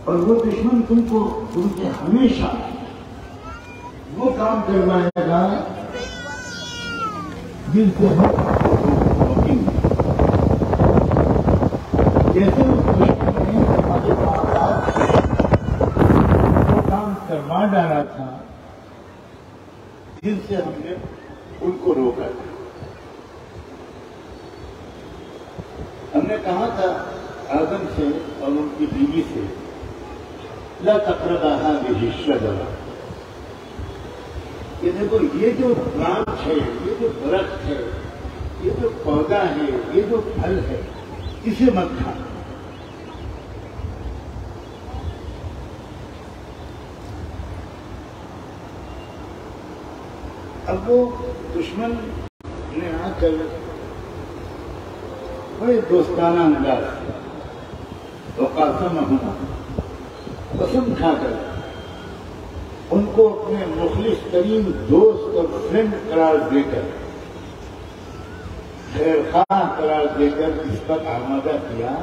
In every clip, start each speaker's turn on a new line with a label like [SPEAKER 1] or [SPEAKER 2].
[SPEAKER 1] اور وہ دشمن تم سے ہمیشہ وہ کام کروائے گا جن سے ہم روکیں گے. جیسے اس دشمن نے ہمارے وہ کام کروا ڈالا تھا جن سے ہم نے ان کو روکا تھا. ہم نے کہا تھا آدم سے اور ان کی بیوی سے لا تقربا هذه الشجرة، کہ دیکھو یہ جو برانچ ہے، یہ جو درخت ہے، یہ جو پودا ہے، یہ جو پھل ہے، اسے مت کھانا. اب وہ دشمن نے آ کر بڑے دوستانہ انداز وقاسمہما، قسم کھا کر ان کو اپنے مخلص ترین دوست اور فرینڈ قرار دے کر، خیر خواہ قرار دے کر اس پر آمادہ کیا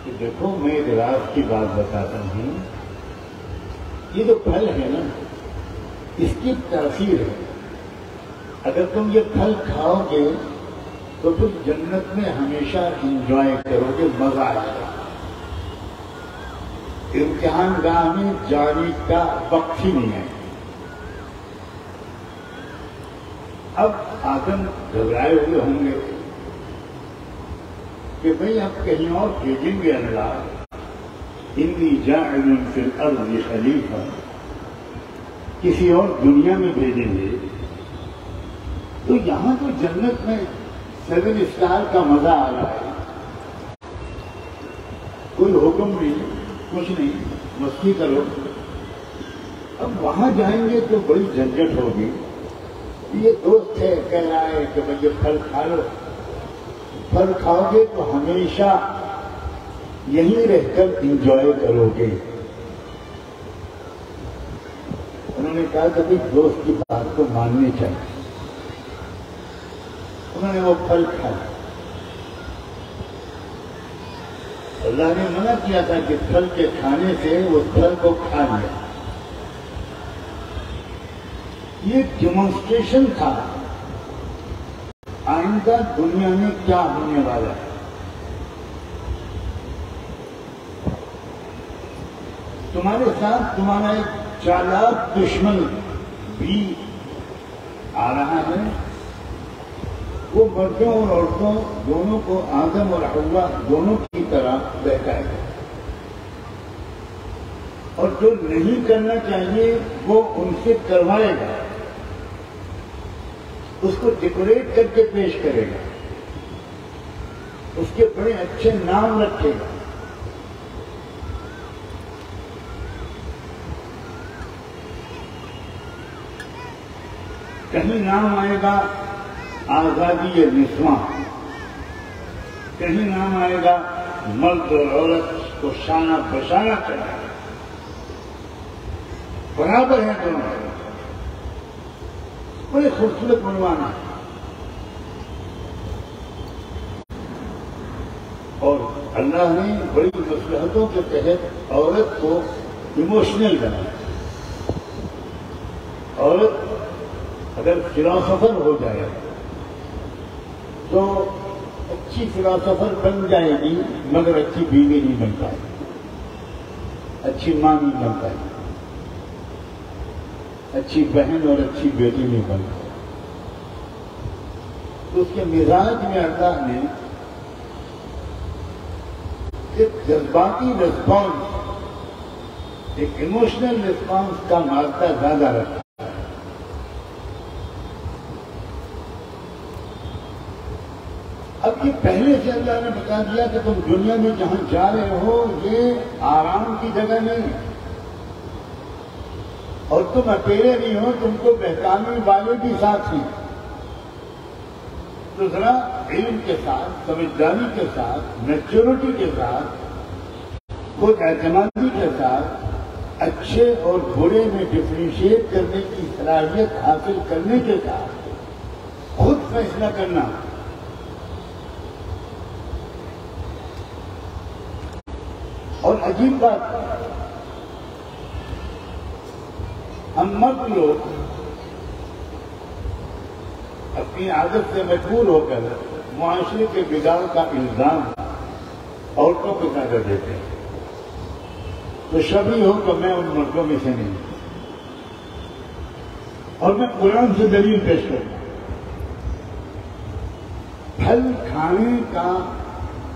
[SPEAKER 1] کہ دیکھو میں ایک راز کی بات بتاتا ہوں. یہ جو پھل ہے نا، اس کی تاثیر ہے. اگر تم یہ پھل کھاؤ گے تو پھر جنت میں ہمیشہ انجوائے کرو گے، مزہ آئے گا. امتحان گاہ میں جانے کا وقت ہی نہیں ہے. اب آدم گھبرائے ہوئے ہوں گے کہ بھئی اب کہیں اور بھیجیں گے اللہ، انی جاعل فی الارض خلیفہ، کسی اور دنیا میں بھیجیں گے. تو یہاں تو جنت میں 7 اسٹار کا مزہ آ رہا ہے، کوئی حکم نہیں، کچھ نہیں، مستی کرو. اب وہاں جائیں گے تو بڑی جھنجھٹ ہوگی. یہ دوست ہے کہہ رہا ہے کہ بھئی پھل کھا لو، پھل کھاؤ گے تو ہمیشہ یہیں رہ کر انجوائے کرو گے. انہوں نے کہا کہ بھئی دوست کی بات کو ماننی چاہیے. انہوں نے وہ پھل کھایا. اللہ نے منع کیا تھا کہ پھل کے کھانے سے وہ پھل کو کھا لیا. یہ ڈیمانسٹریشن تھا آئندہ دنیا میں کیا ہونے والا ہے. تمہارے ساتھ تمہارا ایک چالاک دشمن بھی آ رہا ہے. وہ مردوں اور عورتوں دونوں کو، آدم اور حوا دونوں کی طرح بہکائے گا، اور جو نہیں کرنا چاہیے وہ ان سے کروائے گا. اس کو ڈیکوریٹ کر کے پیش کرے گا، اس کے بڑے اچھے نام رکھے گا. کہیں نام آئے گا آزادی نسواں، کہیں نام آئے گا مرد اور عورت کو شانہ بشانہ کرنا، برابر ہیں دونوں. بڑے خوبصورت عنوان ہے. اور اللہ نے بڑی مصلحتوں کے تحت عورت کو ایموشنل بنایا. عورت اگر فلاسفر ہو جائے تو اچھی فلاسفر بن جائے گی، مگر اچھی بیوی نہیں بن پائے گی، اچھی ماں نہیں بن پائے گی، اچھی بہن اور اچھی بیٹی نہیں بن پائے. تو اس کے مزاج میں اللہ نے ایک جذباتی ریسپانس، ایک ایموشنل ریسپانس کا مادہ زیادہ رکھا. اب یہ پہلے سے اللہ نے بتا دیا کہ تم دنیا میں جہاں جا رہے ہو یہ آرام کی جگہ نہیں، اور تم اکیلے نہیں ہو، تم کو بہکانے والے بھی ساتھ ہیں. تو ذرا علم کے ساتھ، سمجھداری کے ساتھ، میچورٹی کے ساتھ، خود اعتمادی کے ساتھ، اچھے اور برے میں ڈفرینشیٹ کرنے کی صلاحیت حاصل کرنے کے ساتھ خود فیصلہ کرنا. اور عجیب بات ہم مرد لوگ اپنی عادت سے مجبور ہو کر معاشرے کے بگاڑ کا الزام عورتوں کو زیادہ دیتے ہیں. تو شبی ہو تو میں ان مردوں میں سے نہیں. اور میں قرآن سے دلیل پیش کروں. پھل کھانے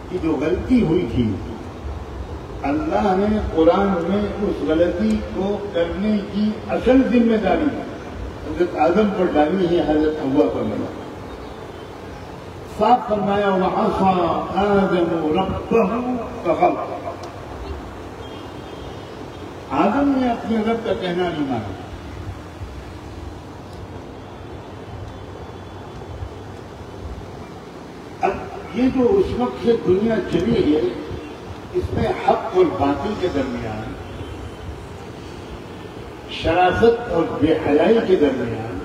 [SPEAKER 1] کی جو غلطی ہوئی تھی اللہ نے قرآن میں اس غلطی کو کرنے کی اصل ذمہ داری حضرت آدم پر ڈالی ہے، حضرت حوا پر نہیں. صاف فرمایا وَعَصَىٰ آدَمُ رَبَّهُ فَغَوَىٰ. آدم نے اپنے رب کا کہنا نہیں مانا. اب یہ جو اس وقت سے دنیا چلی ہے اس میں حق اور باطل کے درمیان، شراست اور بے حیائی کے درمیان،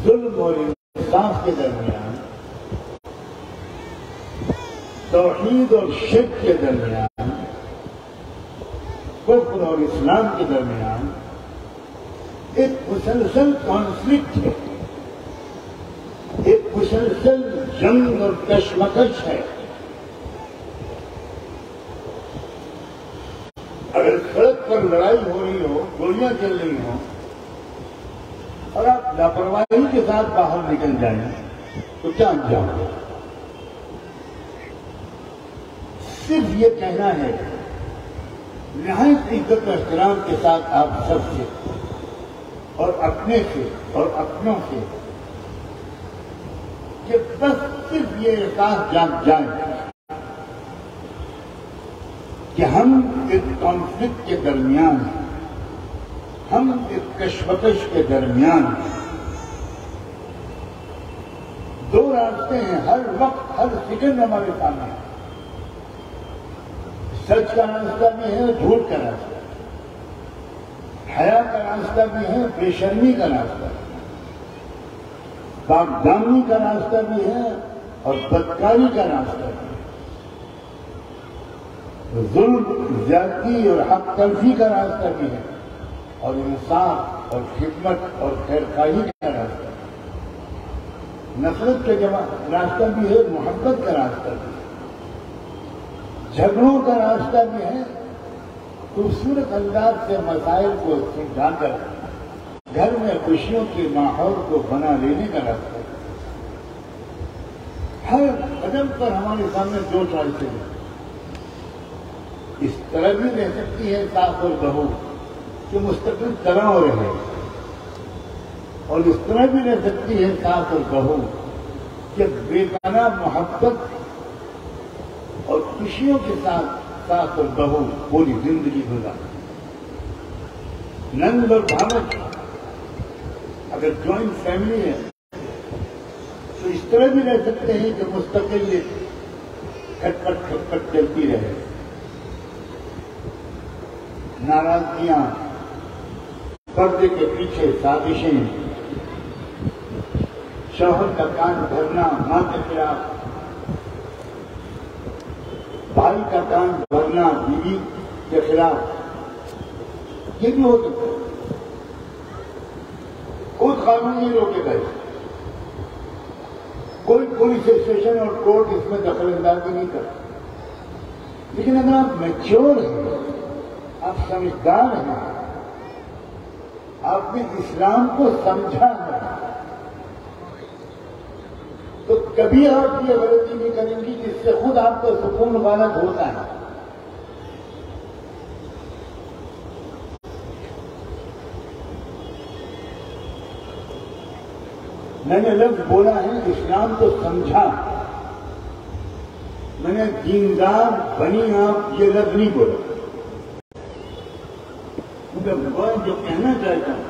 [SPEAKER 1] ظلم اور انصاف کے درمیان، توحید اور شرک کے درمیان، کفر اور اسلام کے درمیان ایک مسلسل کانفلکٹ ہے، ایک مسلسل جنگ اور کشمکش ہے. اگر سڑک پر لڑائی ہو رہی ہو، گولیاں چل رہی ہوں اور آپ لاپرواہی کے ساتھ باہر نکل جائیں تو کیا انجام ہو؟ صرف یہ کہنا ہے نہایت عزت و احترام کے ساتھ آپ سب سے اور اپنے سے اور اپنوں سے کہ بس صرف یہ احساس جائیں کہ ہم ایک کانفلکٹ کے درمیان ہیں، ہم ایک کشمکش کے درمیان ہیں. دو راستے ہیں ہر وقت، ہر سیکنڈ ہمارے سامنے. سچ کا راستہ بھی ہے، جھوٹ کا راستہ، حیا کا راستہ بھی ہے، بے شرمی کا راستہ، پاکدامنی کا راستہ بھی ہے اور بدکاری کا راستہ بھی ہے، ظلم، زیادتی اور حق تلفی کا راستہ بھی ہے اور انصاف اور خدمت اور خیرخواہی کا راستہ بھی ہے. نفرت کا راستہ بھی ہے، محبت کا راستہ بھی ہے، جھگڑوں کا راستہ بھی ہے، خوبصورت انداز سے مسائل کو سمجھا کر گھر میں خوشیوں کے ماحول کو بنا لینے کا راستہ ہے. ہر قدم پر ہمارے سامنے دو چوائسیں ہیں. اس طرح بھی رہ سکتی ہے ساس اور بہو کہ مستقل تناؤ رہے، اور اس طرح بھی رہ سکتی ہے ساس اور بہو کہ بے پناہ محبت اور خوشیوں کے ساتھ ساس اور بہو پوری زندگی گزارے. نند اور بھانج اگر جوائنٹ فیملی ہے تو اس طرح بھی رہ سکتے ہیں کہ مستقل کھٹ پٹ چلتی رہے. ناراضگیاں، پردے کے پیچھے سازشیں، شوہر کا کان بھرنا ماں کے خلاف، بھائی کا کان بھرنا بیوی کے خلاف، یہ بھی ہو سکتا ہے. خود قانون نہیں روکے گئے، کوئی پولیس اسٹیشن اور کورٹ اس میں دخل اندازی نہیں کرتا. لیکن اگر آپ میچور ہیں، آپ سمجھدار ہیں، آپ نے اسلام کو سمجھا ہے، تو کبھی آپ یہ غلطی نہیں کریں گی جس سے خود آپ کو سکون غلط ہوتا ہے. میں نے لفظ بولا ہے اسلام کو سمجھا، میں نے دیندار بنی آپ یہ لفظ نہیں بولا. میں جو کہنا چاہتا ہوں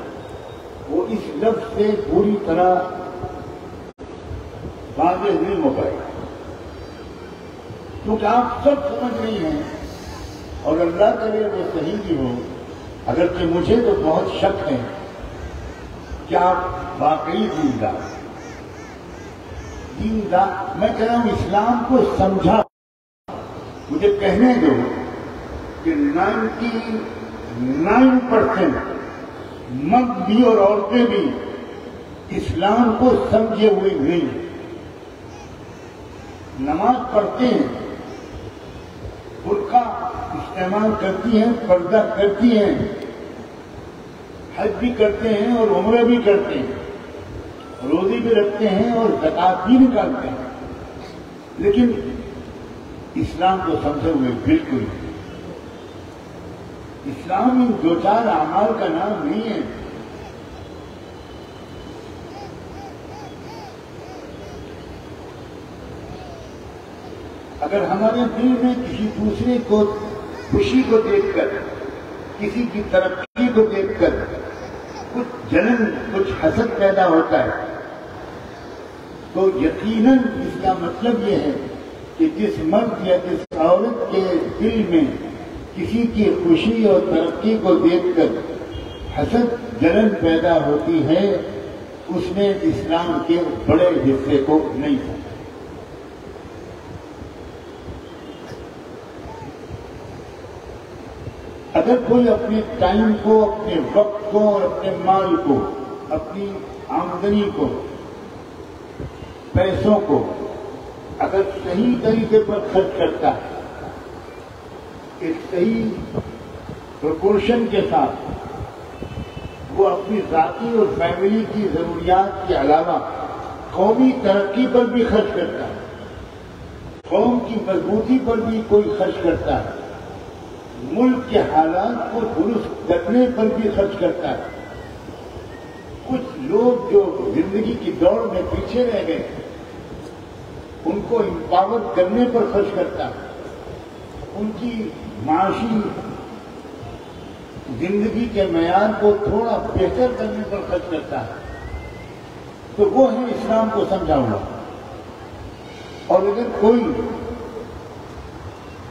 [SPEAKER 1] وہ اس لفظ سے پوری طرح واضح نہیں ہو پائے، کیونکہ آپ سب سمجھ رہی ہیں اور اللہ کے لیے وہ صحیح بھی ہو، اگرچہ مجھے تو بہت شک ہے کہ آپ واقعی دیندار. میں کہہ رہا ہوں اسلام کو سمجھا. مجھے کہنے دو کہ 9% مرد بھی اور عورتیں بھی اسلام کو سمجھے ہوئے نہیں ہیں۔ نماز پڑھتے ہیں، برقع استعمال کرتی ہیں، پردہ کرتی ہیں، حج بھی کرتے ہیں اور عمرہ بھی کرتے ہیں، روزی بھی رکھتے ہیں اور زکات بھی نکالتے ہیں، لیکن اسلام کو سمجھے ہوئے بالکل نہیں۔ اسلام ان دو چار اعمال کا نام نہیں ہے۔ اگر ہمارے دل میں کسی دوسرے کو خوشی کو دیکھ کر، کسی کی ترقی کو دیکھ کر کچھ جلن، کچھ حسد پیدا ہوتا ہے، تو یقیناً اس کا مطلب یہ ہے کہ جس مرد یا جس عورت کے دل میں کسی کی خوشی اور ترقی کو دیکھ کر حسد، جلن پیدا ہوتی ہے، اس نے اسلام کے بڑے حصے کو نہیں سمجھا۔ اگر کوئی اپنے ٹائم کو، اپنے وقت کو اور اپنے مال کو، اپنی آمدنی کو، پیسوں کو اگر صحیح طریقے پر خرچ کرتا ہے، ایک صحیح پرپورشن کے ساتھ، وہ اپنی ذاتی اور فیملی کی ضروریات کے علاوہ قومی ترقی پر بھی خرچ کرتا ہے، قوم کی مضبوطی پر بھی کوئی خرچ کرتا ہے، ملک کے حالات کو درست کرنے پر بھی خرچ کرتا ہے۔ کچھ لوگ جو زندگی کی دوڑ میں پیچھے رہ گئے، ان کو امپاور کرنے پر خرچ کرتا ہے، ان کی معاشی زندگی کے معیار کو تھوڑا بہتر کرنے پر خرچ کرتا ہے، تو وہ ہے اسلام کو سمجھا ہوا۔ اور اگر کوئی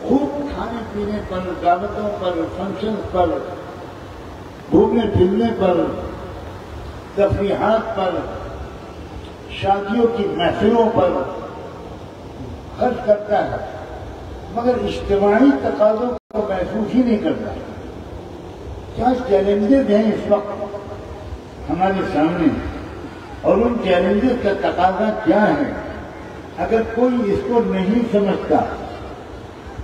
[SPEAKER 1] خوب کھانے پینے پر، دعوتوں پر، فنکشن پر، گھومنے پھرنے پر، تفریحات پر، شادیوں کی محفلوں پر خرچ کرتا ہے، مگر اجتماعی تقاضوں کو محسوس ہی نہیں کرتا۔ کیا چیلنجز ہیں اس وقت ہمارے سامنے، اور ان چیلنجز کا تقاضا کیا ہے؟ اگر کوئی اس کو نہیں سمجھتا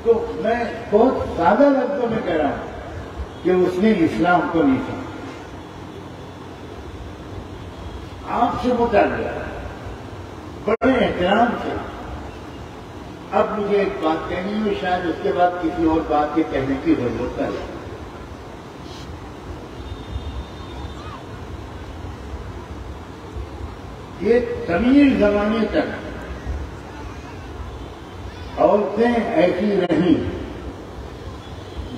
[SPEAKER 1] تو میں بہت سادہ لفظوں میں کہہ رہا ہوں کہ اس نے اسلام کو نہیں سمجھا۔ آپ سے متعلق بڑے احترام سے اب مجھے ایک بات کہنی ہے، شاید اس کے بعد کسی اور بات کے کہنے کی ضرورت ہے۔ یہ طویل زمانے تک عورتیں ایسی رہیں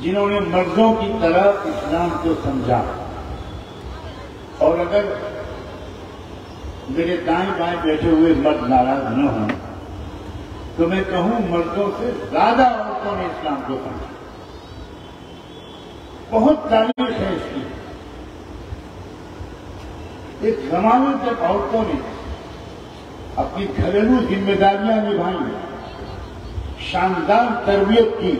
[SPEAKER 1] جنہوں نے مردوں کی طرح اسلام کو سمجھا، اور اگر میرے دائیں بائیں بیٹھے ہوئے مرد ناراض نہ ہوں تو میں کہوں مردوں سے زیادہ عورتوں نے اسلام کو سمجھا۔ بہت تاریخ ہے اس کی۔ ایک زمانے تک عورتوں نے اپنی گھریلو ذمہ داریاں نبھائیں، شاندار تربیت کی،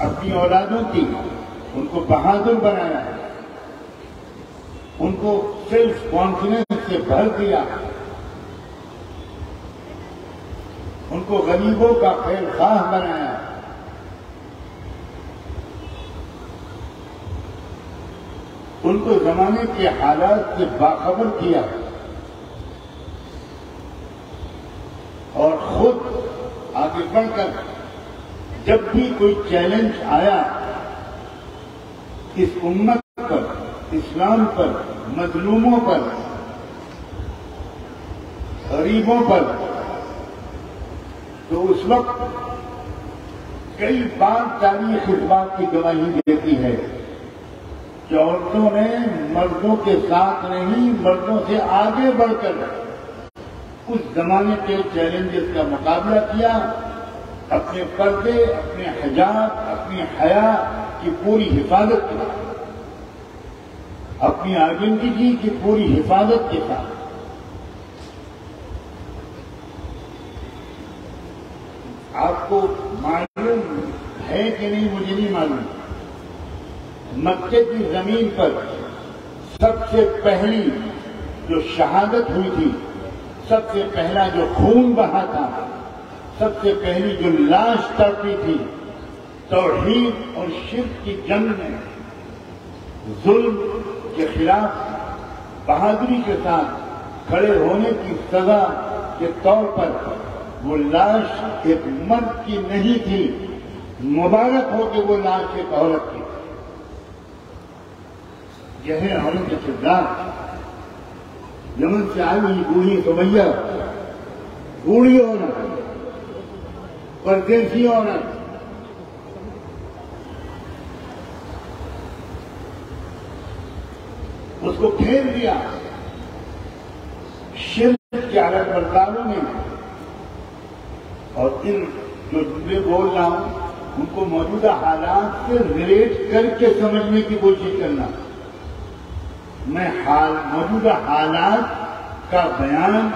[SPEAKER 1] اپنی اولادوں کی، ان کو بہادر بنایا، ان کو سیلف کانفیڈنس سے بھر دیا، ان کو غریبوں کا خیر خواہ بنایا، ان کو زمانے کے حالات سے باخبر کیا، اور خود آگے بڑھ کر جب بھی کوئی چیلنج آیا اس امت پر، اسلام پر، مظلوموں پر، غریبوں پر، تو اس وقت کئی بار تاریخ اس بات کی گواہی دیتی ہے کہ عورتوں نے مردوں کے ساتھ نہیں، مردوں سے آگے بڑھ کر اس زمانے کے چیلنجز کا مقابلہ کیا، اپنے پردے، اپنے حجاب، اپنی حیا کی پوری حفاظت کی، اپنی آئیڈینٹی کی پوری حفاظت کے ساتھ۔ آپ کو معلوم ہے کہ نہیں مجھے نہیں معلوم، مکے کی زمین پر سب سے پہلی جو شہادت ہوئی تھی، سب سے پہلا جو خون بہا تھا، سب سے پہلی جو لاش تڑپی تھی، توحید اور شرک کی جنگ میں ظلم کے خلاف بہادری کے ساتھ کھڑے ہونے کی سزا کے طور پر وہ لاش ایک مرد کی نہیں تھی، مبارک ہو کہ وہ لاش ایک عورت کی۔ یہ ہے عورت کے کردار۔ یمن سے آئی ہوئی بوڑھی سمیہ، بوڑھی عورت، پردیسی عورت، اس کو پھیر دیا شرک کے عالم برداروں نے۔ اور ان جو جملے بول رہا ہوں ان کو موجودہ حالات سے ریلیٹ کر کے سمجھنے کی کوشش کرنا۔ میں موجودہ حالات کا بیان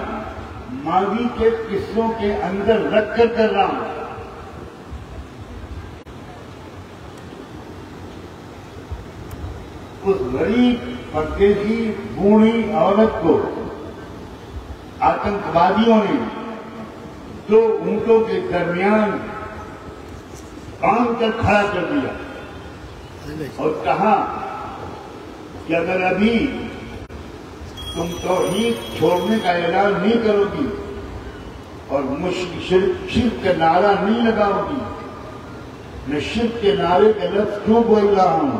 [SPEAKER 1] ماضی کے قصوں کے اندر رکھ کر رہا ہوں۔ اس غریب پردیسی بوڑھی عورت کو آتنکوادیوں نے دو اونٹوں کے درمیان باندھ کر کھڑا کر دیا اور کہا کہ اگر ابھی تم توحید چھوڑنے کا اعلان نہیں کرو گی اور شرک کا نعرہ نہیں لگاؤ گی، میں شرک کے نعرے کے لفظ کیوں بول رہا ہوں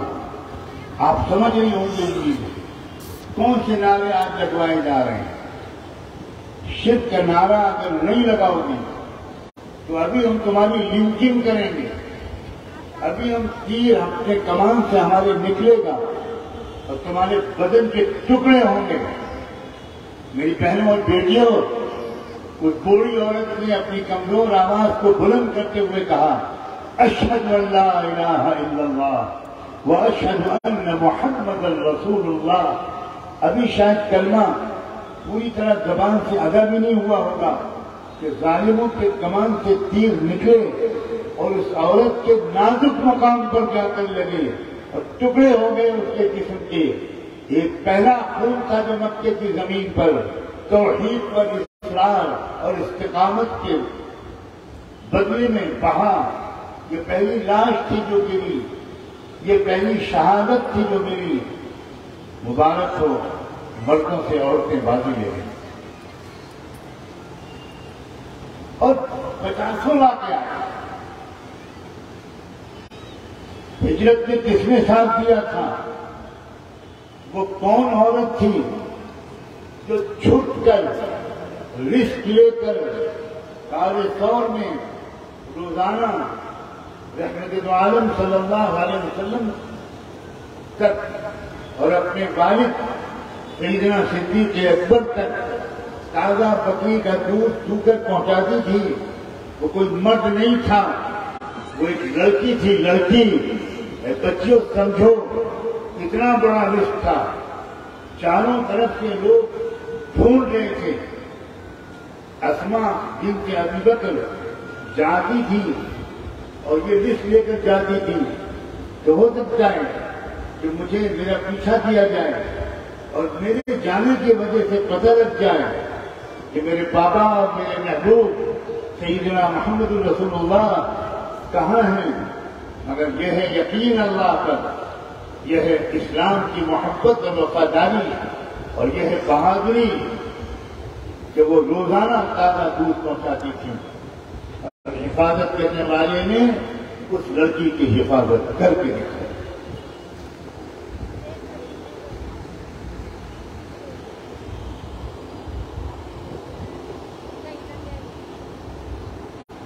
[SPEAKER 1] آپ سمجھ نہیں ہوں گے کون سے نعرے آج لگوائے جا رہے ہیں۔ شرک کا نعرہ اگر نہیں لگاؤ گی تو ابھی ہم تمہاری لنچنگ کریں گے، ابھی ہم تیر اپنے کمان سے ہمارے نکلے گا اور تمہارے بدن کے ٹکڑے ہوں گے۔ میری بہنوں اور بیٹیوں، اس بوڑھی عورت نے اپنی کمزور آواز کو بلند کرتے ہوئے کہا، اشہد ان لا الہ الا اللہ واشہد ان محمد رسول اللہ۔ ابھی شاید کلمہ پوری طرح زبان سے ادا بھی نہیں ہوا ہوگا کہ ظالموں کے کمان سے تیر نکلے اور اس عورت کے نازک مقام پر جا کر لگے اور ٹکڑے ہو گئے اس کے جسم کے۔ ایک پہلا خون تھا جو مکے کی زمین پر توحید پر اصرار اور استقامت کے بدلے میں بہا۔ یہ پہلی لاش تھی جو گری، یہ پہلی شہادت تھی جو ملی۔ مبارک ہو، مردوں سے عورتیں بازی لے گئیں۔ اور 50 واقعہ ہجرت نے کس نے ساتھ دیا تھا؟ وہ کون عورت تھی جو چھٹ کر رسک لے کر کالے طور میں روزانہ رحمت دو عالم صلی اللہ علیہ وسلم تک اور اپنے والد سیدنا صدیق اکبر تک تازہ بکری کا دودھ دو کر پہنچاتی تھی؟ وہ کوئی مرد نہیں تھا، وہ ایک لڑکی تھی۔ لڑکی بچیوں سمجھو اتنا بڑا رزق تھا، چاروں طرف سے لوگ ڈھونڈ رہے تھے۔ اسماء بنت ابی بکر جاتی تھی اور یہ رزق لے کر جاتی تھی تو ہو سکتا ہے کہ مجھے میرا پیچھا کیا جائے اور میرے جانے کی وجہ سے پتہ لگ جائے کہ میرے بابا اور میرے محبوب سیدنا محمد رسول اللہ کہاں ہیں۔ مگر یہ ہے یقین اللہ پر، یہ ہے اسلام کی محبت اور وفاداری، اور یہ ہے بہادری کہ وہ روزانہ تازہ دودھ پہنچاتی تھی۔ اور حفاظت کرنے والے نے اس لڑکی کی حفاظت کر کے دکھائی۔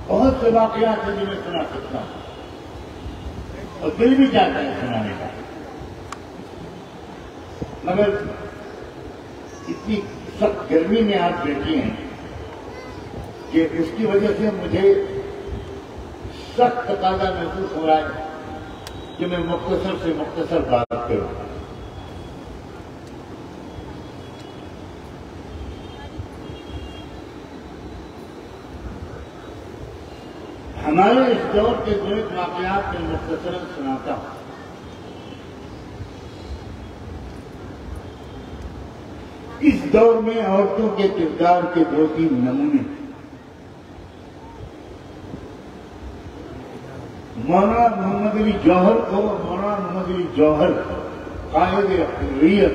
[SPEAKER 1] بہت سے واقعات ہیں جو میں سنا سکتا ہوں اور دل بھی چاہتا ہے سنانے کا، مگر اتنی سخت گرمی میں آپ بیٹھی ہیں کہ اس کی وجہ سے مجھے سخت تقاضا محسوس ہو رہا ہے کہ میں مختصر سے مختصر بات کروں۔ ہمارے اس دور کے دو ایک واقعات میں مختصراً سناتا ہوں اس دور میں عورتوں کے کردار کے 2-3 نمونے. مولانا محمد علی جوہر کو قائد حریت،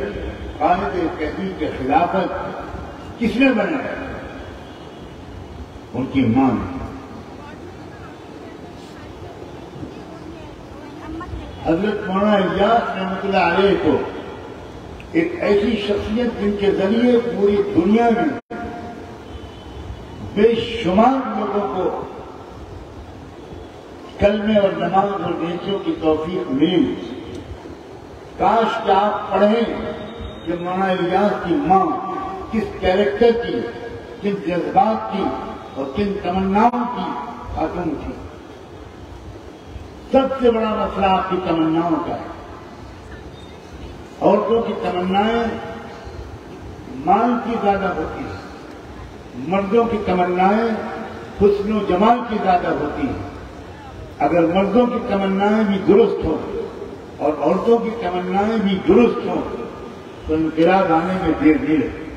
[SPEAKER 1] قائد تحریک خلافت کس نے بنایا؟ ان کی ماں نے. حضرت مولانا الیاس رحمۃ اللہ علیہ کو ایک ایسی شخصیت جن کے ذریعے پوری دنیا میں بے شمار لوگوں کو کلمے اور نماز اور نیکیوں کی توفیق ملی. کاش کہ آپ پڑھیں کہ مولانا الیاس کی ماں کس کیریکٹر کی، کن جذبات کی اور کن تمناؤں کی خاتون تھی. سب سے بڑا مسئلہ آپ کی تمناؤں کا ہے. عورتوں کی تمنائیں مال کی زیادہ ہوتی ہیں، مردوں کی تمنائیں حسن و جمال کی زیادہ ہوتی ہیں. اگر مردوں کی تمنائیں بھی درست ہوں اور عورتوں کی تمنائیں بھی درست ہوں تو انقلاب آنے میں دیر نہیں لگتی.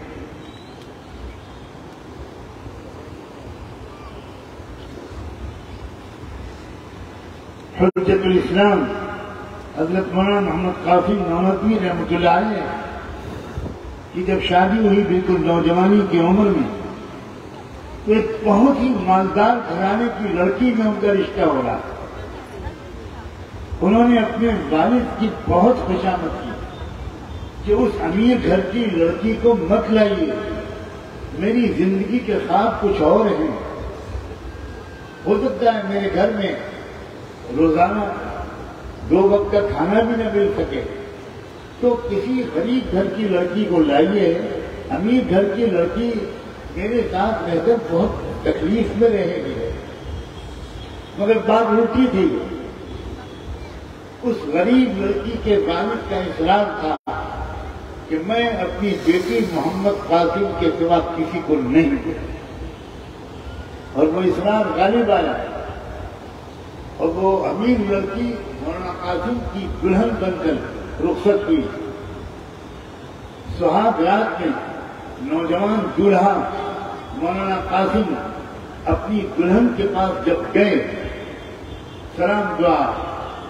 [SPEAKER 1] حجت الاسلام حضرت مولانا محمد قاسم نانوتوی رحمۃ اللہ علیہ کی جب شادی ہوئی بالکل نوجوانی کی عمر میں، تو ایک بہت ہی مالدار گھرانے کی لڑکی میں ان کا رشتہ ہو رہا. انہوں نے اپنے والد کی بہت خوشامد کی کہ اس امیر گھر کی لڑکی کو مت لائیے، میری زندگی کے خواب کچھ اور ہیں. ہو سکتا ہے میرے گھر میں روزانہ 2 وقت کا کھانا بھی نہ مل سکے، تو کسی غریب گھر کی لڑکی کو لائیے. امیر گھر کی لڑکی میرے ساتھ رہ کر بہت تکلیف میں رہے گی. مگر بات الٹی تھی. اس غریب لڑکی کے والد کا اصرار تھا کہ میں اپنی بیٹی محمد قاسم کے سوا کسی کو نہیں دوں، اور وہ اصرار غالب آیا اور وہ امیر لڑکی مولانا قاسم کی دلہن بن کر رخصت ہوئی. سہاگ رات میں نوجوان دولہا مولانا قاسم اپنی دلہن کے پاس جب گئے، سلام دعا،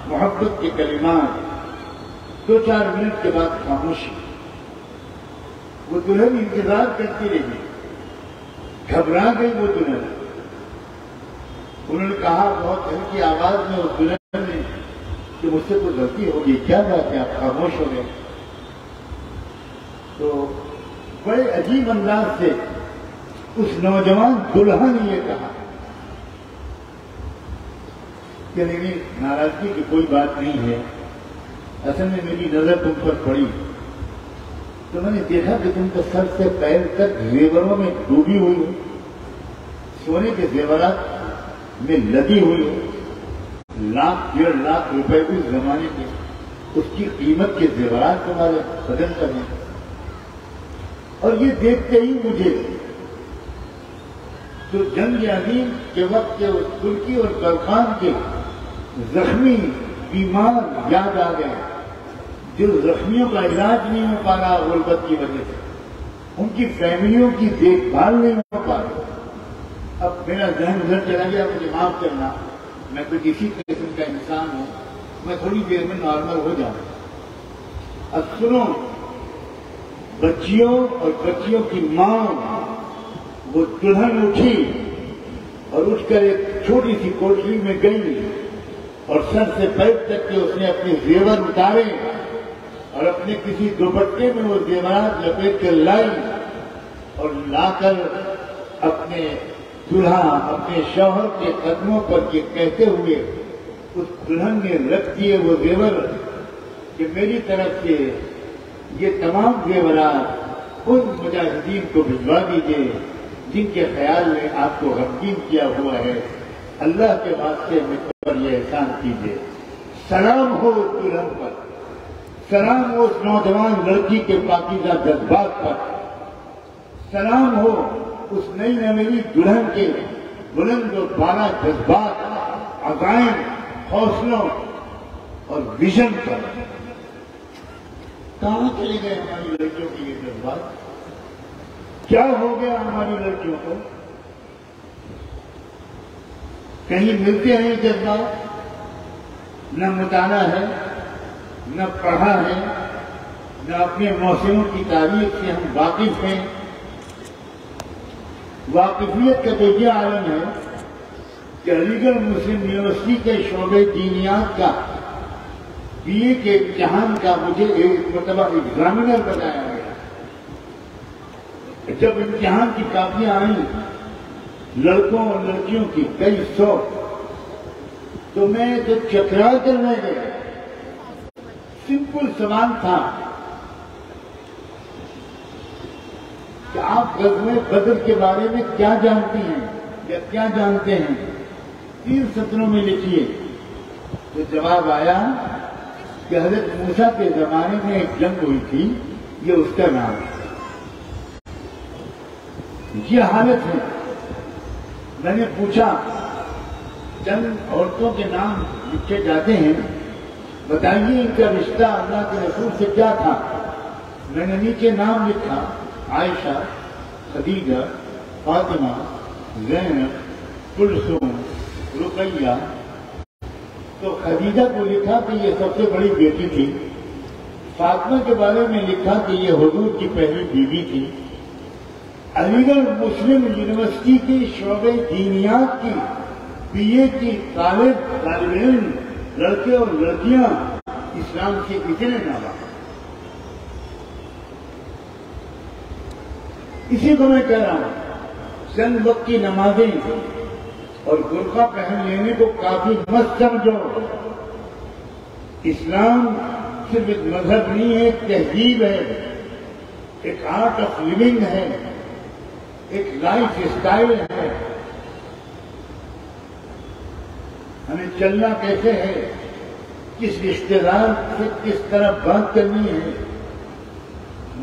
[SPEAKER 1] محبت کے کلمات، 2-4 منٹ کے بعد خاموشی. وہ دلہن انتظار کرتی رہی، گھبرا گئی وہ دلہن. انہوں نے کہا بہت ہلکی آواز میں اس دلہن نے کہ مجھ سے کوئی غلطی ہوگی، کیا بات ہے آپ خاموش ہو گئے؟ تو بڑے عجیب انداز سے اس نوجوان دلہا نے یہ کہا کہ نہیں، ناراضگی کی کوئی بات نہیں ہے، اصل میں میری نظر تم پر پڑی تو میں نے دیکھا کہ تم تو سر سے پیر تک زیوروں میں ڈوبی ہوئی ہو، سونے کے زیورات میں لدی ہوئی ہو. 1,00,000-1.5 لاکھ روپے بھی اس زمانے کے اس کی قیمت کے زیورات تمہارے بدن پر ہیں. اور یہ دیکھتے ہی مجھے جو جنگ عظیم کے وقت کے اس ترکی اور برخان کے زخمی بیمار یاد آ گئے، جو زخمیوں کا علاج نہیں ہو پا رہا غربت کی وجہ سے، ان کی فیملیوں کی دیکھ بھال نہیں ہو پا رہی. اب میرا ذہن ادھر چلا گیا، مجھے معاف کرنا، میں تو کسی قسم کا انسان ہوں، میں تھوڑی دیر میں نارمل ہو جاؤں. اب سنو، بچیوں اور بچیوں کی ماں وہ دلہن اٹھی اور اٹھ کر ایک چھوٹی سی کوٹری میں گئی اور سر سے پیر تک کے اس نے اپنے زیور اتارے اور اپنے کسی دوپٹے میں وہ زیورات لپیٹ کر لائی اور لا کر اپنے دلہا اپنے شوہر کے قدموں پر یہ کہتے ہوئے اس دلہن نے رکھ دیے وہ زیور کہ میری طرف سے یہ تمام زیورات ان مجاہدین کو بھجوا دیجیے جن کے خیال میں آپ کو غمگین کیا ہوا ہے. اللہ کے واسطے مجھ پر یہ احسان کیجیے. سلام ہو اس دلہن پر، سلام ہو اس نوجوان لڑکی کے پاکیزہ جذبات پر، سلام ہو اس نئی نویلی دلہن کے بلند و بالا جذبات، عزائم، حوصلوں اور ویژن پر. کہاں چلے گئے ہماری لڑکیوں کے یہ جذبات؟ کیا ہو گیا ہماری لڑکیوں کو؟ کہیں ملتے ہیں جذبات؟ نہ مطالعہ ہے، نہ پڑھا ہے، نہ اپنے موسموں کی تاریخ سے ہم واقف ہیں۔ واقفیت کا تو یہ عالم ہے کہ علی گڑھ مسلم یونیورسٹی کے شعبے دینیات کا بی اے کے امتحان کا مجھے ایک مرتبہ ایگزامینر بتایا گیا۔ جب امتحان کی کاپیاں آئیں لڑکوں اور لڑکیوں کی کئی سو، تو میں تو چکرا کر رہ گیا۔ سمپل سوال تھا کہ آپ غزوہ بدر کے بارے میں کیا جانتی ہیں یا کیا جانتے ہیں؟ 3 سطروں میں لکھیے۔ تو جواب آیا کہ حضرت موسیٰ کے زمانے میں ایک جنگ ہوئی تھی، یہ اس کا نام ہے۔ یہ حالت ہے۔ میں نے پوچھا چند عورتوں کے نام لکھے جاتے ہیں، بتائیے ان کا رشتہ اللہ کے رسول سے کیا تھا؟ میں نے نیچے نام لکھا، عائشہ، خدیجہ، فاطمہ، زینب، کلثوم، رقیہ۔ تو خدیجہ کو لکھا کہ یہ سب سے بڑی بیٹی تھی، فاطمہ کے بارے میں لکھا کہ یہ حضور کی پہلی بیوی تھی۔ علی گڑھ مسلم یونیورسٹی کے شعبے دینیات کی بی اے کی طالب علم لڑکے اور لڑکیاں اسلام کے اتنے ناواقف۔ اسی کو میں کہہ رہا ہوں، چند وقت کی نمازیں اور برقع پہن لینے کو کافی مت سمجھو۔ اسلام صرف ایک مذہب نہیں ہے، ایک تہذیب ہے، ایک آرٹ آف لیونگ ہے، ایک لائف اسٹائل ہے۔ ہمیں چلنا کیسے ہے، کس رشتے دار سے کس طرح بات کرنی ہے،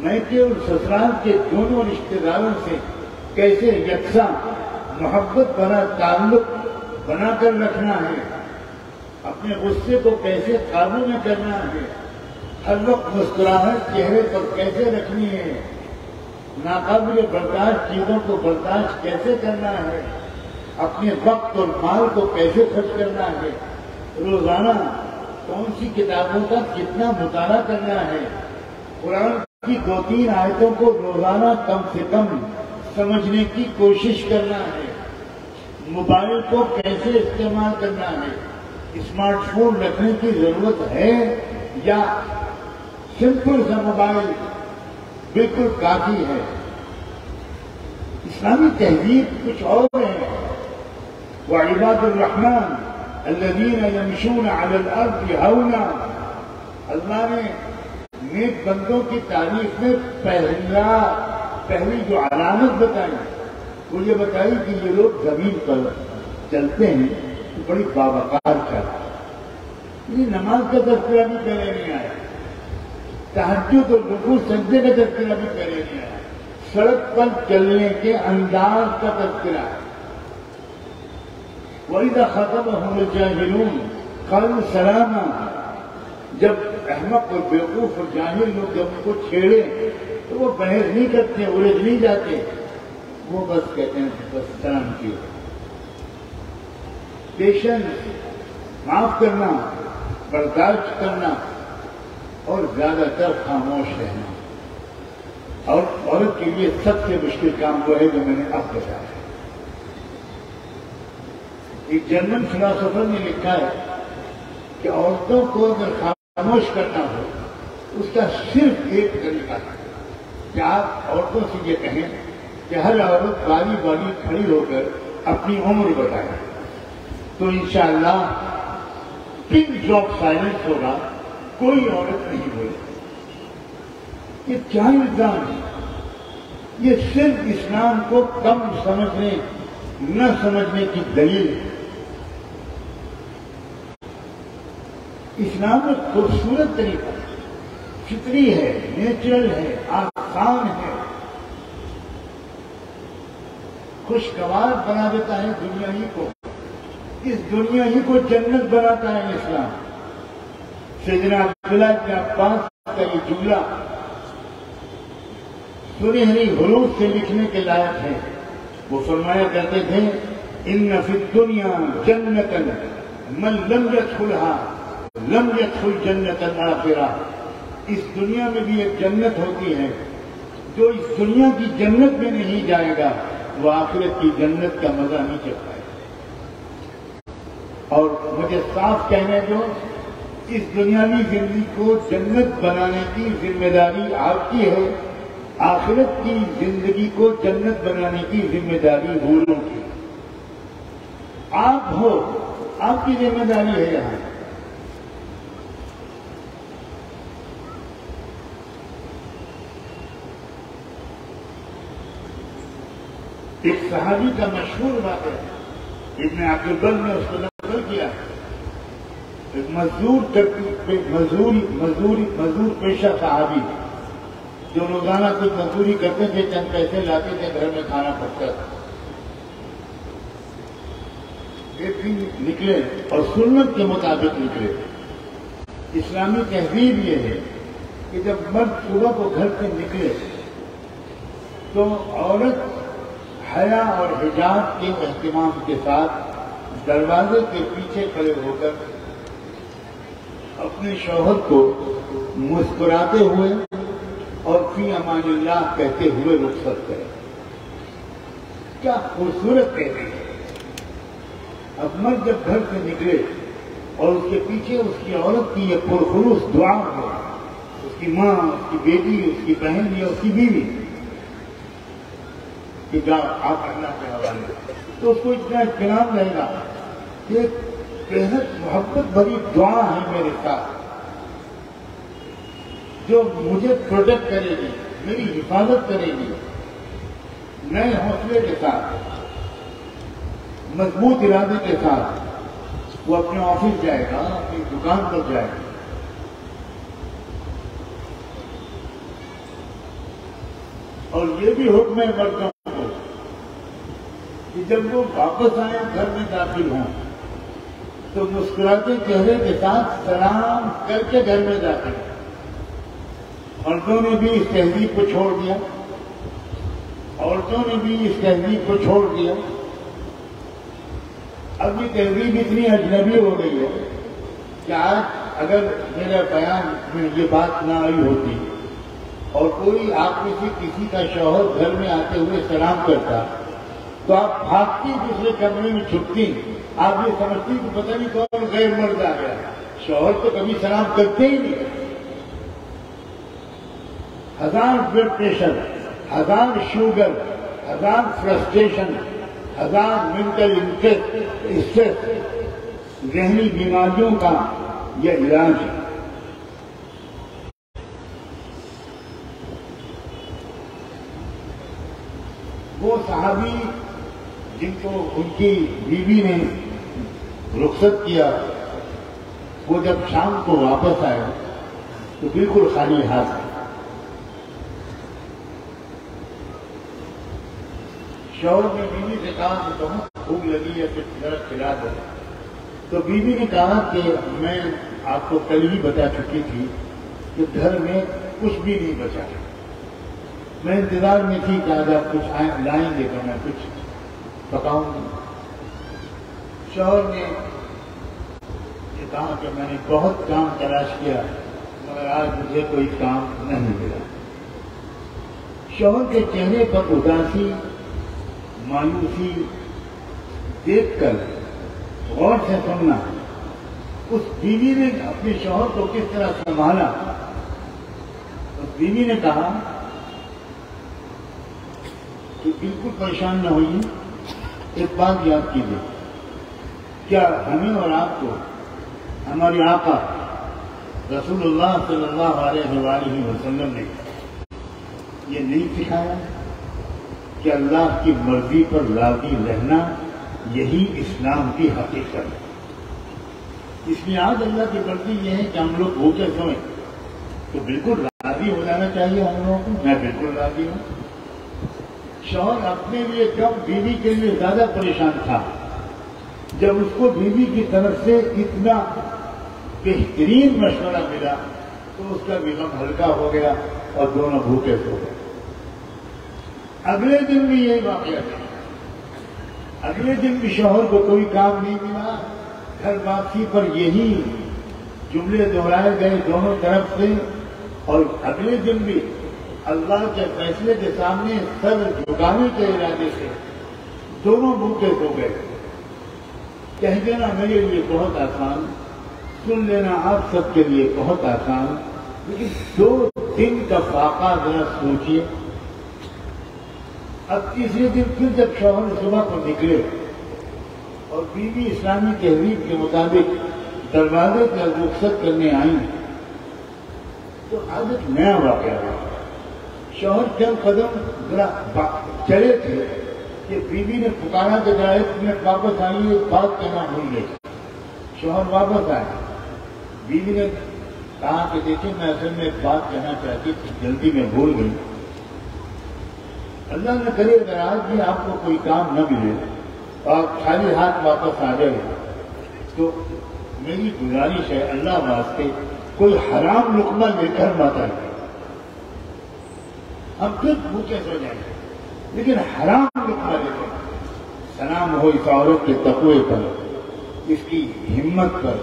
[SPEAKER 1] میکے اور سسرال کے دونوں رشتے داروں سے کیسے یکساں محبت بھرا تعلق بنا کر رکھنا ہے، اپنے غصے کو کیسے قابو میں کرنا ہے، ہر وقت مسکراہٹ چہرے پر کیسے رکھنی ہے، ناقابل برداشت چیزوں کو برداشت کیسے کرنا ہے، اپنے وقت اور مال کو کیسے خرچ کرنا ہے، روزانہ کون سی کتابوں کا کتنا مطالعہ کرنا ہے، قرآن کی 2-3 آیتوں کو روزانہ کم سے کم سمجھنے کی کوشش کرنا ہے، موبائل کو کیسے استعمال کرنا ہے، اسمارٹ فون رکھنے کی ضرورت ہے یا سمپل سا موبائل بالکل کافی ہے۔ اسلامی تہذیب کچھ اور ہے۔ وعباد الرحمن الذین یمشون علی الارض ہونا، اللہ نے نیک بندوں کی تعریف میں پہلی جو علامت بتائی وہ یہ بتائی کہ یہ لوگ زمین پر چلتے ہیں تو بڑی باوقار چلتے ہیں۔ نماز کا تذکرہ بھی پہلے نہیں آیا، تہجد اور رکوع سجدے کا تذکرہ بھی پہلے نہیں آیا، سڑک پر چلنے کے انداز کا تذکرہ ہے۔ وَإِذَا خَاطَبَهُمُ الْجَاهِلُونَ قَالُوا سَلَامًا، جب احمق اور بیوقوف اور جاہل لوگ جب ان کو چھیڑے تو وہ بحث نہیں کرتے، الجھ نہیں جاتے، وہ بس کہتے ہیں بس سلام کیوں۔ پیشنس، معاف کرنا، برداشت کرنا اور زیادہ تر خاموش رہنا۔ اور عورت کے لیے سب سے مشکل کام وہ ہے جو میں نے اب بتایا۔ ایک جرمن فلاسفر نے لکھا ہے کہ عورتوں کو اگر خاموش کرنا ہو اس کا صرف ایک طریقہ ہے کہ آپ عورتوں سے یہ کہیں کہ ہر عورت باری باری کھڑی ہو کر اپنی عمر بتائے تو انشاءاللہ پن ڈراپ سائلنس ہوگا، کوئی عورت نہیں بولے۔ یہ کیا الزام ہے؟ یہ صرف اسلام کو کم سمجھنے نہ سمجھنے کی دلیل ہے۔ اسلام ایک خوبصورت طریقہ ہے، فطری ہے، نیچرل ہے، آسان ہے، خوشگوار بنا دیتا ہے دنیا ہی کو، اس دنیا ہی کو جنت بناتا ہے اسلام۔ سیدنا عبداللہ بن عباس کا یہ جملہ سنہری حروف سے لکھنے کے لائق ہیں. وہ فرمایا کرتے تھے ان فی الدنیا جنتا من لم يدخلها لم يدخل جنت الآخرہ. اس دنیا میں بھی ایک جنت ہوتی ہے، جو اس دنیا کی جنت میں نہیں جائے گا وہ آخرت کی جنت کا مزہ نہیں چل پائے گا. اور مجھے صاف کہنے دو، اس دنیاوی زندگی کو جنت بنانے کی ذمہ داری آپ کی ہے، آخرت کی زندگی کو جنت بنانے کی ذمہ داری حوروں کی. آپ ہو، آپ کی ذمہ داری ہے یہاں. ایک صحابی کا مشہور واقعہ ہے، ابن عبد البر نے اس کو نقل کیا. ایک مزدور پیشہ صحابی جو روزانہ کچھ مزدوری کرتے تھے، چند پیسے لاتے تھے، گھر میں کھانا پکتا تھا. ایک دن نکلے اور سنت کے مطابق نکلے. اسلامی تہذیب یہ ہے کہ جب مرد صبح کو گھر سے نکلے تو عورت حیا اور حجاب کے اہتمام کے ساتھ دروازے کے پیچھے کھڑے ہو کر اپنے شوہر کو مسکراتے ہوئے اور فی امان اللہ کہتے ہوئے رخصت کرے. کیا خوبصورت کہتے ہیں. اب مرد جب گھر سے نکلے اور اس کے پیچھے اس کی عورت کی یہ پرخلوص دعا ہو، اس کی ماں، اس کی بیٹی، اس کی بہن یا اس کی بیوی کہ جا آپ اللہ کے حوالے، تو اس کو اتنا اطمینان رہے گا کہ بےحد محبت بھری دعا ہے میرے ساتھ جو مجھے پروٹیکٹ کرے گی، میری حفاظت کرے گی. نئے حوصلے کے ساتھ، مضبوط ارادے کے ساتھ وہ اپنے آفس جائے گا، اپنی دکان پر جائے گا. اور یہ بھی حکم ہے مردوں کو کہ جب وہ واپس آئیں، گھر میں داخل ہوں تو مسکراتے چہرے کے ساتھ سلام کر کے گھر میں داخل ہوں. عورتوں نے بھی اس تہذیب کو چھوڑ دیا، عورتوں نے بھی اس تہذیب کو چھوڑ دیا. اب یہ تہذیب اتنی اجنبی ہو گئی ہے کہ آج اگر میرے بیان میں یہ بات نہ آئی ہوتی اور کوئی آپ میں سے کسی کا شوہر گھر میں آتے ہوئے سلام کرتا تو آپ بھاگتی دوسرے کمرے میں چھپتی. آپ یہ سمجھتی کہ پتہ نہیں کون غیر مرد آ گیا. شوہر تو کبھی سلام کرتے ہی نہیں. ہزار بلڈ پریشر، ہزار شوگر، ہزار فرسٹریشن، ہزار مینٹل اسٹریس، ذہنی بیماریوں کا یہ علاج ہے. وہ صحابی جن کو ان کی بیوی نے رخصت کیا، وہ جب شام کو واپس آئے تو بالکل خالی ہاتھ تھے. شوہر نے بیوی سے کہا کہ بہت بھوک لگی ہے، کچھ ذرا کھلا دو. تو بیوی نے کہا کہ میں آپ کو کل ہی بتا چکی تھی کہ گھر میں کچھ بھی نہیں بچا. میں انتظار میں تھی کہ آج آپ کچھ لائیں گے تو میں کچھ پکاؤں گی. شوہر نے یہ کہا کہ میں نے بہت کام تلاش کیا مگر آج مجھے کوئی کام نہیں ملا. شوہر کے چہرے پر اداسی، مایوسی دیکھ کر غور سے سننا. اس بیوی نے اپنے شوہر کو کس طرح سنبھالا. اس بیوی نے کہا کہ بالکل پریشان نہ ہوئیے، ایک بات یاد کیجیے، کیا ہمیں اور آپ کو ہمارے آقا رسول اللہ صلی اللہ علیہ وآلہ وسلم نے یہ نہیں سکھایا کہ اللہ کی مرضی پر راضی رہنا یہی اسلام کی حقیقت ہے. اس لیے آج اللہ کی مرضی یہ ہے کہ ہم لوگ بھوکے سوئیں تو بالکل راضی ہو جانا چاہیے ہم لوگوں کو. میں بالکل راضی ہوں. شوہر اپنے لیے کم، بیوی کے لیے زیادہ پریشان تھا. جب اس کو بیوی کی طرف سے اتنا بہترین مشورہ ملا تو اس کا بھی غم ہلکا ہو گیا اور دونوں بھوکے سو گئے. اگلے دن بھی یہی واقعہ تھا. اگلے دن بھی شوہر کو کوئی کام نہیں ملا. گھر واپسی پر یہی جملے دہرائے گئے دونوں طرف سے. اور اگلے دن بھی اللہ کے فیصلے کے سامنے سر جھکانے کے ارادے سے دونوں بھوکے سو گئے. کہہ دینا میرے لیے بہت آسان, سن لینا آپ سب کے لیے بہت آسان, لیکن 2 دن کا فاقہ ذرا سوچیے. اب تیسرے دن پھر جب شوہر صبح کو نکلے اور بیوی اسلامی تہذیب کے مطابق دروازے کا رخصت کرنے آئی تو آج ایک نیا واقعہ ہوا. شوہر چند قدم ذرا چلے تھے کہ بیوی نے پکارا کہ ذرا 1 منٹ واپس آئیے, بات کہنا بھول گئی. شوہر واپس آئے. بیوی نے کہا کہ دیکھیں میں اصل میں ایک بات کہنا چاہتی تھی, جلدی میں بھول گئی. اللہ نہ کرے اگر آج بھی آپ کو کوئی کام نہ ملے اور خالی ہاتھ واپس آ جائے تو میری گزارش ہے اللہ واسطے کوئی حرام لقمہ لے کر مت آئیے. ہم پھر بھوکے سو جائیں گے لیکن حرام لقمہ لے کر. سلام ہو اس عورت کے تقوی پر, اس کی ہمت پر,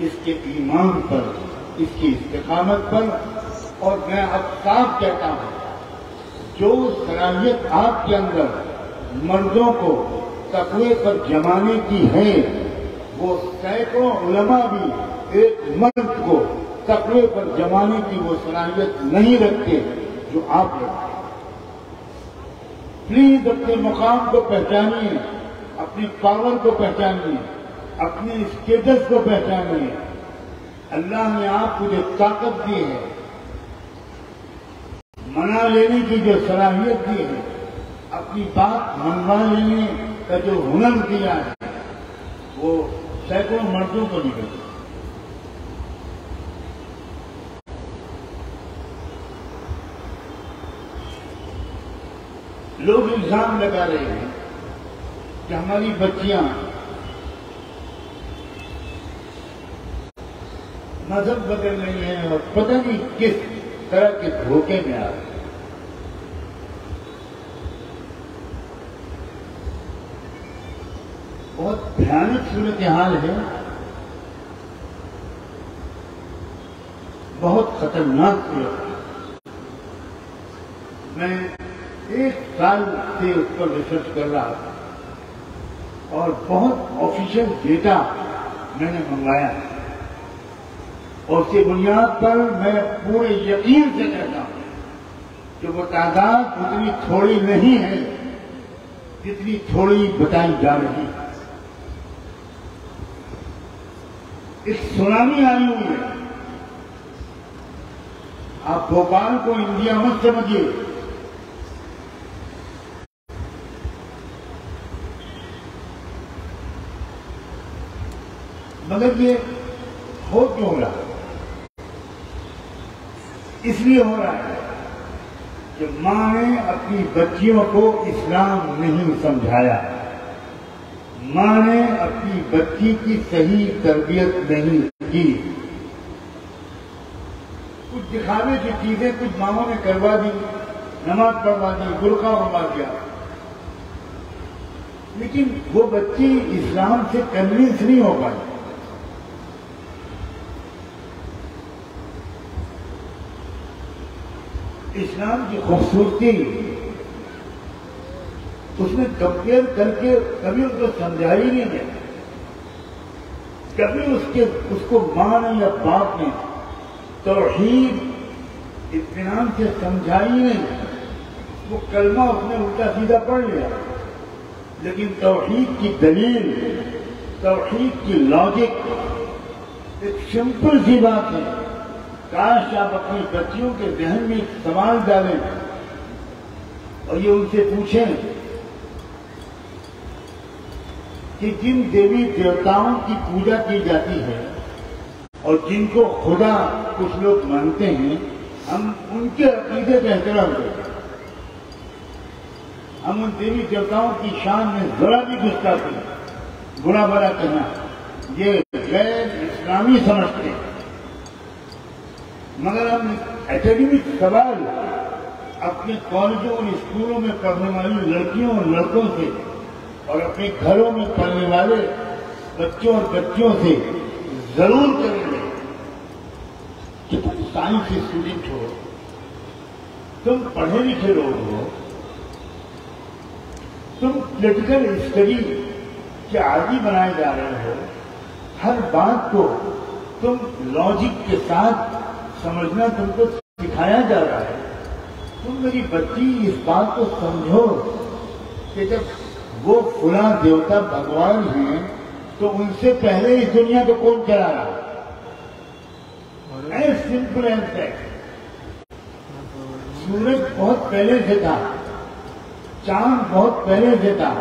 [SPEAKER 1] اس کے ایمان پر, اس کی استقامت پر. اور میں اب صاف کہتا ہوں, جو صلاحیت آپ کے اندر مردوں کو تقوی پر جمانے کی ہے وہ سینکڑوں علماء بھی ایک مرد کو تقوی پر جمانے کی وہ صلاحیت نہیں رکھتے جو آپ رکھتے. پلیز اپنے مقام کو پہچانیے, اپنی پاور کو پہچانیے, اپنے اسٹیٹس کو پہچانیے. اللہ نے آپ کو جو طاقت دی ہے, منا لینے کی جو صلاحیت دی ہے, اپنی بات منوا لینے کا جو ہنر دیا ہے وہ سینکڑوں مردوں کو نہیں ملتا. لوگ الزام لگا رہے ہیں کہ ہماری بچیاں مذہب بدل رہی ہیں اور پتہ نہیں کس طرح کے دھوکے میں آ رہے ہیں. بہت بھیانک صورتحال ہے, بہت خطرناک صورت. میں 1 سال سے اس پر ریسرچ کر رہا تھا اور بہت آفیشیل ڈیٹا میں نے منگوایا اور اس کی بنیاد پر میں پورے یقین سے کہتا ہوں کہ وہ تعداد اتنی تھوڑی نہیں ہے جتنی تھوڑی بتائی جا رہی ہے. ایک سونامی آئی ہوئی ہے. آپ بھوپال کو انڈیا مت سمجھیے, مگر یہ ہو کیوں رہا ہے؟ اس لیے ہو رہا ہے کہ ماں نے اپنی بچیوں کو اسلام نہیں سمجھایا, ماں نے اپنی بچی کی صحیح تربیت نہیں کی. کچھ دکھانے کی چیزیں کچھ ماؤں نے کروا دی, نماز پڑھوا دی, برقع بنوا دیا, لیکن وہ بچی اسلام سے کنوینس نہیں ہو پائی. اسلام کی خوبصورتی اس نے کمپیئر کر کے کبھی اس کو سمجھائی نہیں ہے, کبھی اس کو ماں نے یا باپ نے توحید اطمینان سے سمجھائی نہیں. وہ کلمہ اس نے الٹا سیدھا پڑھ لیا, لیکن توحید کی دلیل, توحید کی لاجک ایک سمپل سی بات ہے. کاش آپ اپنی بچیوں کے ذہن میں ایک سوال ڈالیں اور یہ ان سے پوچھیں کہ جن دیوی دیوتاؤں کی پوجا کی جاتی ہے اور جن کو خدا کچھ لوگ مانتے ہیں, ہم ان کے عقیدے کا احترام کرتے ہیں. ہم ان دیوی دیوتاؤں کی شان میں ذرا بھی گستاخی, برا بھلا کہنا یہ غیر اسلامی سمجھتے ہیں. مگر ہم اکیڈمک سوال اپنے کالجوں اور اسکولوں میں پڑھنے والی لڑکیوں اور لڑکوں سے اور اپنے گھروں میں پڑھنے والے بچوں اور بچیوں سے ضرور کریں گے کہ تم سائنس اسٹوڈنٹ ہو، تم پڑھے لکھے لوگ ہو، تم پولیٹیکل اسٹڈی کے عادی بنائے جا رہے ہو، ہر بات کو تم لاجک کے ساتھ سمجھنا تم کو سکھایا جا رہا ہے. تم میری بچی اس بات کو سمجھو کہ جب وہ فلاں دیوتا بھگوان ہیں تو ان سے پہلے اس دنیا کو کون چلا رہا؟ As simple as that. سورج بہت پہلے سے تھا، چاند بہت پہلے سے تھا،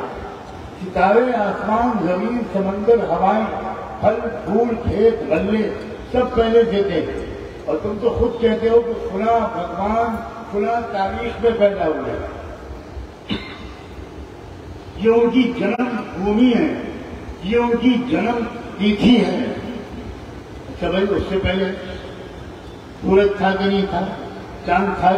[SPEAKER 1] ستارے، آسمان، زمین، سمندر، ہوائیں، پھل پھول، کھیت، غلے سب پہلے سے تھے. اور تم تو خود کہتے ہو کہ فلاں بھگوان فلاں تاریخ میں پیدا ہوئے. یہ ان کی جنم بھومی ہے، یہ ان کی جنم تیتھی ہے. اچھا بھائی، اس سے پہلے سورج تھا کہ نہیں تھا؟ چاند تھا